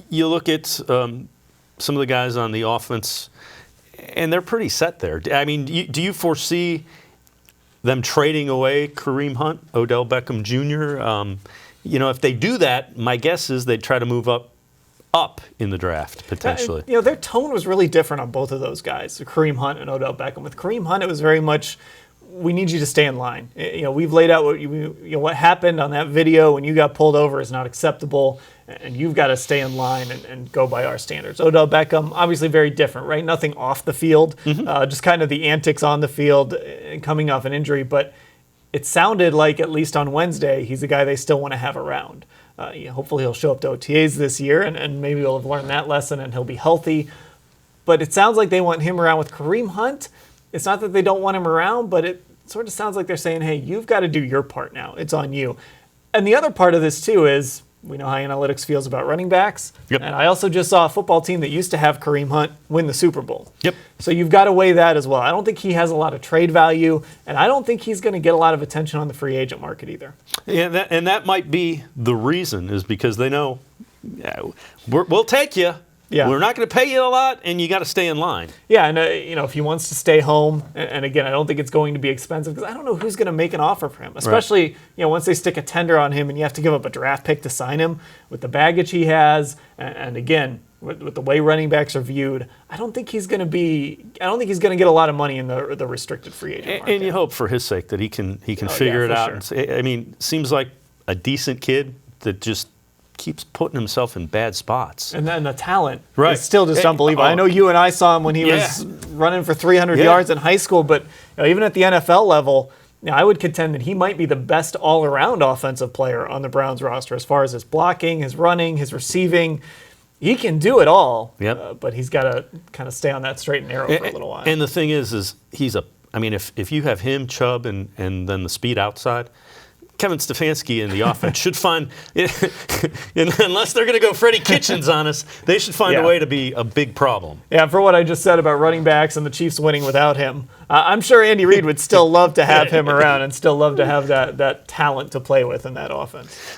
You look at some of the guys on the offense, and they're pretty set there. I mean, do you foresee them trading away Kareem Hunt, Odell Beckham Jr.? If they do that, my guess is they'd try to move up in the draft, potentially. Their tone was really different on both of those guys, Kareem Hunt and Odell Beckham. With Kareem Hunt, it was very much, we need you to stay in line. We've laid out what happened on that video when you got pulled over is not acceptable, and you've got to stay in line and go by our standards. Odell Beckham, obviously very different, right? Nothing off the field, just kind of the antics on the field and coming off an injury. But it sounded like, at least on Wednesday, he's a guy they still want to have around. Hopefully he'll show up to OTAs this year, and maybe he'll have learned that lesson and he'll be healthy. But it sounds like they want him around. With Kareem Hunt, it's not that they don't want him around, but it sort of sounds like they're saying, hey, you've got to do your part now. It's on you. And the other part of this, too, is we know how analytics feels about running backs. Yep. And I also just saw a football team that used to have Kareem Hunt win the Super Bowl. Yep. So you've got to weigh that as well. I don't think he has a lot of trade value, and I don't think he's going to get a lot of attention on the free agent market either. Yeah, and that might be the reason, is because they know, we'll take you. Yeah. We're not going to pay you a lot, and you got to stay in line. Yeah, and if he wants to stay home, and again, I don't think it's going to be expensive, because I don't know who's going to make an offer for him, especially once they stick a tender on him and you have to give up a draft pick to sign him with the baggage he has, and again, with the way running backs are viewed, I don't think he's going to get a lot of money in the restricted free agent market. And you hope for his sake that he can figure it out. Sure. Seems like a decent kid that just keeps putting himself in bad spots. And then the talent right. is still just unbelievable. I know you and I saw him when he was running for 300 yards in high school, but even at the NFL level, I would contend that he might be the best all-around offensive player on the Browns roster as far as his blocking, his running, his receiving. He can do it all, but he's got to kind of stay on that straight and narrow for a little while. And the thing is he's if you have him, Chubb, and then the speed outside, Kevin Stefanski in the offense should find, unless they're going to go Freddie Kitchens on us, they should find a way to be a big problem. Yeah, for what I just said about running backs and the Chiefs winning without him, I'm sure Andy Reid would still love to have him around and still love to have that talent to play with in that offense.